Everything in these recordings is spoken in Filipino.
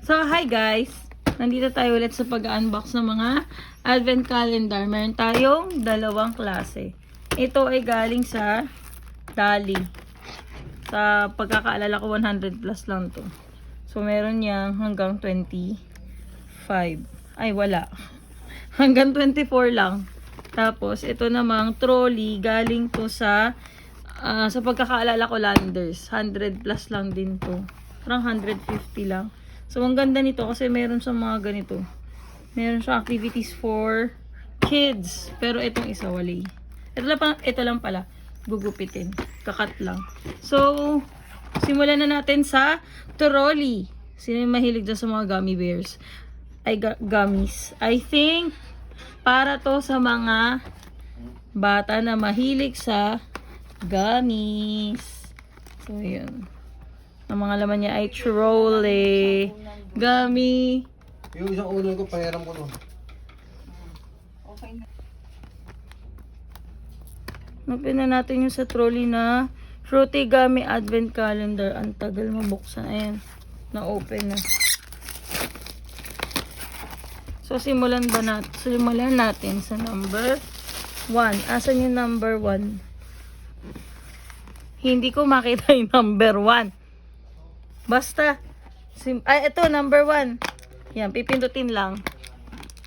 So, hi guys! Nandito tayo ulit sa pag-unbox ng mga advent calendar. Meron tayong dalawang klase. Ito ay galing sa Dali. Sa pagkakaalala ko, 100 plus lang to. So, meron niyang hanggang 25. Ay, wala. Hanggang 24 lang. Tapos, ito namang trolley. Galing to sa pagkakaalala ko, Landers. 100 plus lang din to. Parang 150 lang. So, ang ganda nito kasi meron sa mga ganito. Meron siya activities for kids. Pero itong isa, wali. Ito lang pala. Gugupitin. Kakat lang. So, simulan na natin sa trolley. Sino yung mahilig dyan sa mga gummy bears? Ay, gummies. I think, para to sa mga bata na mahilig sa gummies. So, yun. Ang mga laman niya ay trolley, gummy. Yung isang ulo ko, pahiram ko no. Open na natin yung sa trolley na Fruity Gummy Advent Calendar. Ang tagal mabuksan. Ayan. Na-open na. So, simulan natin sa number 1. Asan yung number 1? Hindi ko makita yung number 1. Basta. Ito, number 1. Yan, pipindutin lang.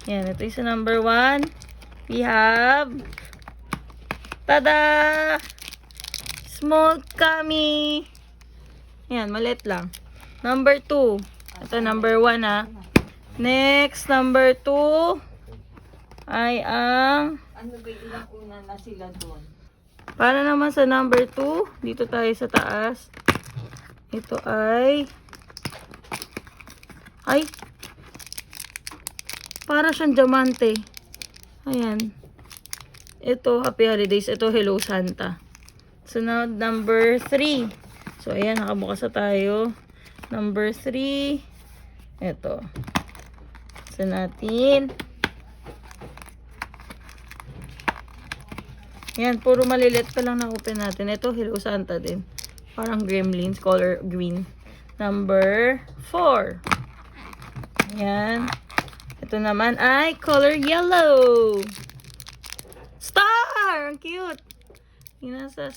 Yan, ito yung sa number 1. We have tada! Small gummy. Yan, maliit lang. Number 2. Ito, number 1 ha. Next, number 2 ay ang Ano ba ilang una na sila doon? para naman sa number 2, dito tayo sa taas. Ito ay para siyang diamante. Ayan. Ito, Happy Holidays. Ito, Hello Santa. So, now, number 3. So, ayan, nakabukas na tayo. Number 3. Ito. So, natin. Ayan, puro malilit pa lang na-open natin. Ito, Hello Santa din. Parang gremlins, color green. Number 4. Ayan. Ito naman ay color yellow. Star! Ang cute! Yung nasa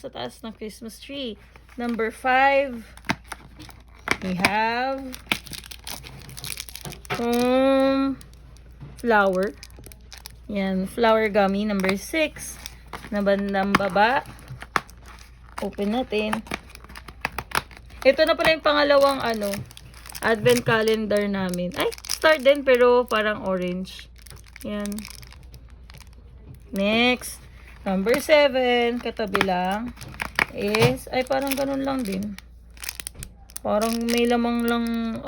taas ng Christmas tree. Number 5. We have flower. Yan, flower gummy. Number 6. Na bandang baba. Open natin. Ito na pala yung pangalawang advent calendar namin. Ay, star din pero parang orange. Yan. Next, number 7, katabi lang is, ay parang ganun lang din. Parang may lamang lang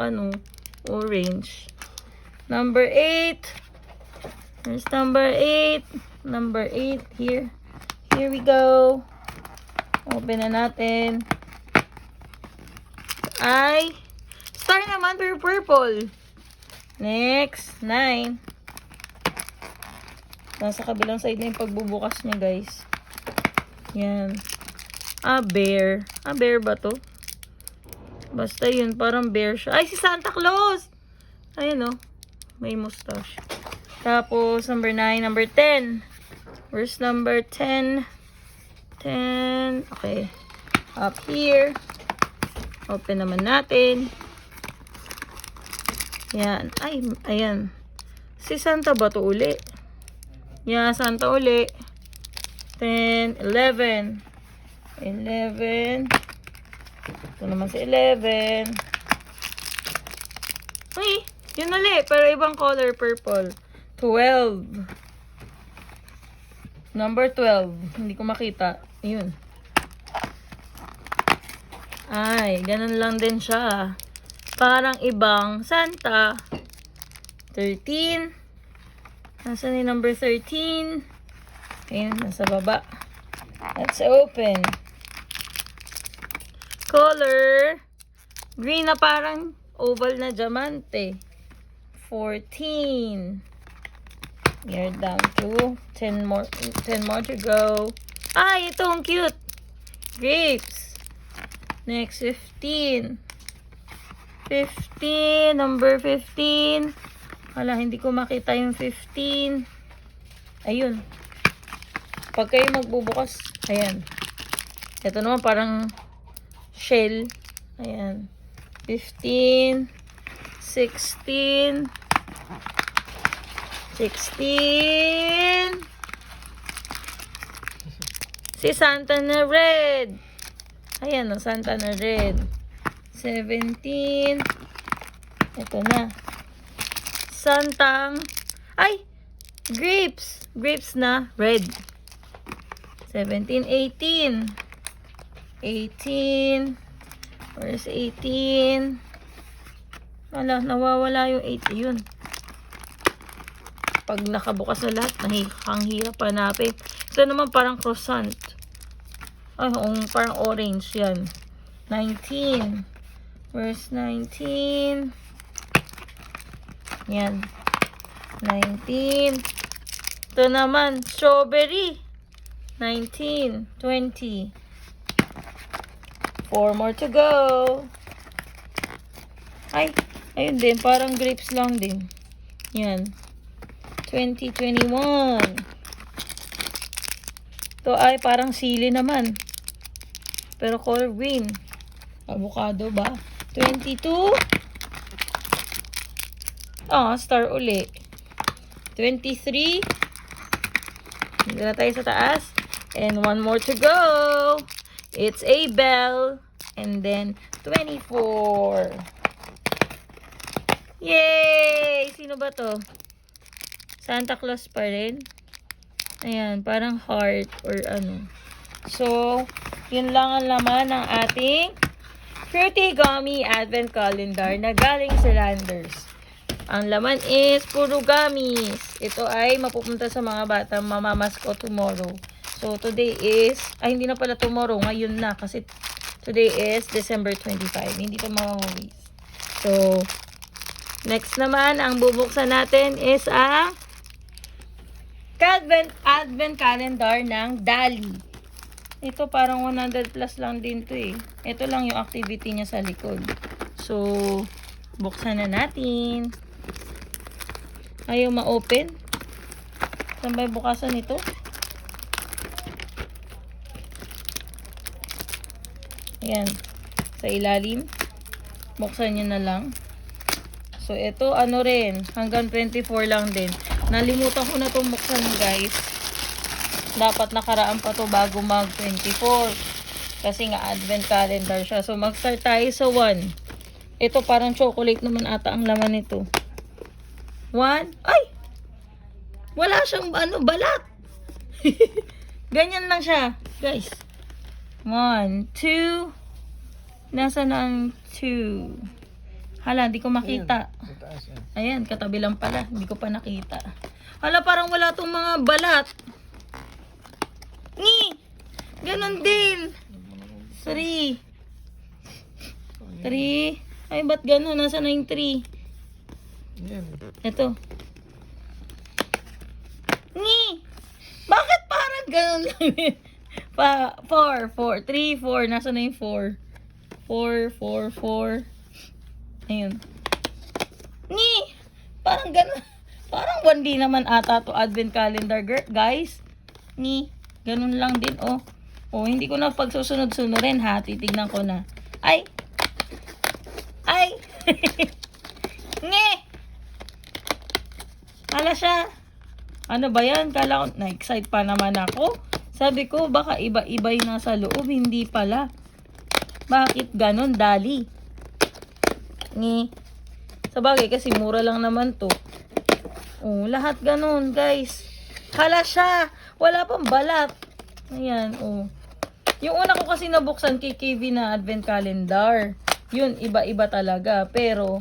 orange. Number 8. There's number 8. Number 8 here. Here we go. Open na natin. Ay, star naman pero purple. Next, 9. Nasa kabilang side na yung pagbubukas niya, guys. Yan. Bear. Bear ba to? Basta yun, parang bear siya. Ay, si Santa Claus! Ayan, oh. May mustache. Tapos, number 9, number 10. Where's number 10? 10. Okay. Up here. Open naman natin. Yan. Ay, ayan. Si Santa ba to uli? Yeah, Santa uli. 10, 11. 11. Ito naman si 11. Uy, yun uli. Pero ibang color, purple. 12. Number 12. Hindi ko makita. Yun. Ay, ganun lang din siya. Parang ibang Santa. 13. Nasaan yung number 13? Ayan, nasa baba. Let's open. Color. Green na parang oval na diamante. 14. We're down to 10 more to go. Ay, ito ang cute. Grapes. Next, 15. 15. Number 15. Hala, hindi ko makita yung 15. Ayun. Pag kayo magbubukas, ayan. Ito naman parang shell. Ayan. 15. 16. 16. Si Santa na red. Ayan o, Santa na red. 17. Ito na. Santang. Ay! Grapes. Grapes na red. 17, 18. 18. Where's 18? Wala, nawawala yung 8. Yun. Pag nakabukas na lahat, ang hirap hanapin. Ito naman parang croissant. Ay, parang orange yan. 19. Where's 19? Yan. 19. Ito naman, strawberry. 19. 20. 4 more to go. Ay, ayun din. Parang grapes lang din. Yan. 20, 21. Ito ay parang sili naman. Pero color green. Avocado ba? 22. Star uli. 23. Hindi na tayo sa taas. And one more to go. It's a bell. And then 24. Yay! Sino ba to? Santa Claus pa rin. Ayan, parang heart or ano. So, yun lang ang laman ng ating Fruity Gummy Advent Calendar na galing sa Landers. Ang laman is puro gummies. Ito ay mapupunta sa mga bata mamamasko tomorrow. So, today is, hindi na pala tomorrow, ngayon na kasi today is December 25. Hindi ito mamawalis. So, next naman, ang bubuksan natin is ang Advent Calendar ng Dali. Ito parang 100 plus lang din to eh. Ito lang yung activity niya sa likod. So, buksan na natin. Ayaw ma-open. Saan ba yung bukasan nito? Ayan. Sa ilalim. Buksan nyo na lang. So, ito ano rin. Hanggang 24 lang din. Nalimutan ko na itong buksan guys. Dapat nakaraan pa to bago mag 24. Kasi nga advent calendar siya. So mag-start tayo sa 1. Ito parang chocolate naman ata ang laman nito. 1. Ay! Wala siyang balat. Ganyan lang siya. Guys. 1, 2. Nasaan ang 2? Hala, hindi ko makita. Ayan, katabi lang pala. Hindi ko pa nakita. Hala, parang wala tong mga balat. Ganon din. 3. 3. Ay, ba't ganon? Nasa na yung 3? Ito. Bakit parang ganon lang? 4. 3, 4. Nasa na yung 4? 4. Ayun. Parang ganon. Parang 1D naman ata to advent calendar, guys. Ganun lang din, oh. Oh, hindi ko na pagsusunod-sunurin, ha. Titignan ko na. Ay! Hala siya. Ano ba yan? Kala ko, na-excite pa naman ako. Sabi ko, baka iba-iba yung nasa loob. Hindi pala. Bakit ganun, Dali? Sabagay, kasi mura lang naman to. Oh, lahat ganun, guys. Hala siya. Wala pang balat. Ayan, oh. Yung una ko kasi nabuksan kay KV na advent calendar. Yun, iba-iba talaga. Pero,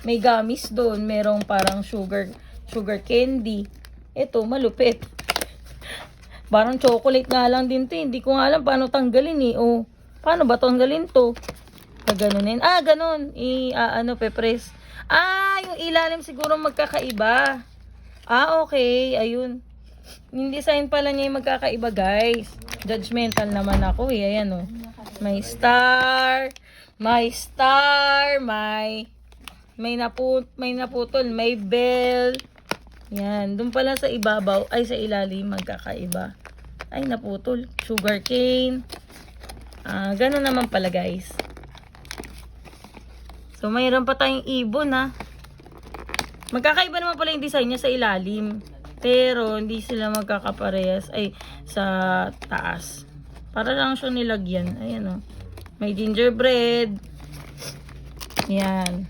may gummies doon. Merong parang sugar candy. Ito, malupit. Parang chocolate nga lang din to. Hindi ko nga alam paano tanggalin eh. Oh, paano ba tanggalin to? Ganunin. Ganun. Pepres. Yung ilalim siguro magkakaiba. Okay. Ayun. Yung design pala niya yung magkakaiba, guys. Judgmental naman ako eh. Ayan, oh. May star. May star, may naputol, may bell. Yan, doon pala sa ibabaw, ay sa ilalim, magkakaiba. Ay, naputol. Sugar cane. Ganun naman pala, guys. So, mayroon pa tayong ibon, ha. Magkakaiba naman pala yung design niya sa ilalim. Pero, hindi sila magkakaparehas. Ay, sa taas. Para lang siya nilagyan. Ayan, o. May gingerbread. Yan.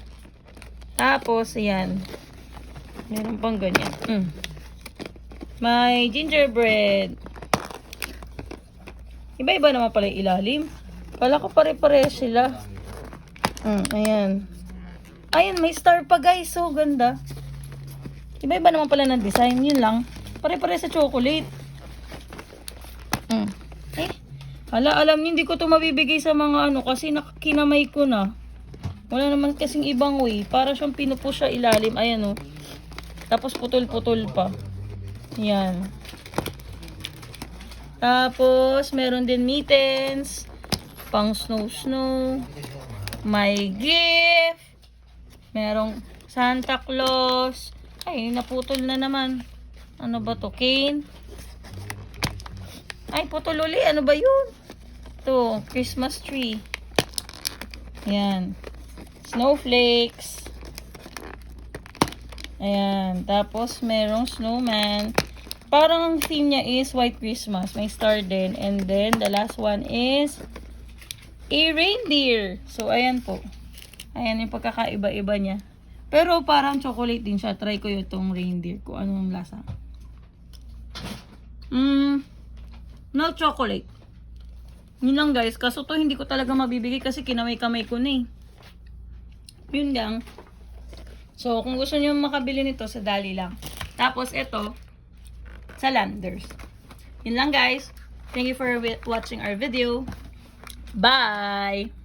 Tapos, ayan. Meron pang ganyan. May gingerbread. Iba-iba naman pala yung ilalim. Kala ko pare-parehas sila. Ayan. Ayan, may star pa guys. So, ganda. Iba-iba naman pala ng design. Yun lang. Pare-parehas sa chocolate. Alam niyo, hindi ko to mabibigay sa mga kasi kinamay ko na. Wala naman kasing ibang way. Para siyang pinupush sa ilalim. Ayan, Tapos putol-putol pa. Yan. Tapos, meron din mittens. Pang snow-snow. May gift. Merong Santa Claus. Ay, naputol na naman. Ano ba to? Cane. Ay, putol uli. Ano ba yun? Ito, Christmas tree. Ayan. Snowflakes. Ayan. Tapos, merong snowman. Parang ang theme niya is White Christmas. May star din. And then, the last one is a reindeer. So, ayan po. Ayan yung pagkakaiba-iba niya. Pero, parang chocolate din siya. Try ko yung reindeer. Kung anong lasa. No chocolate. Yun lang guys. Kaso to hindi ko talaga mabibigay kasi kinamay-kamay ko na eh. Yun lang. So, kung gusto niyo makabili nito, sa Dali lang. Tapos, ito, sa Landers. Yun lang guys. Thank you for watching our video. Bye!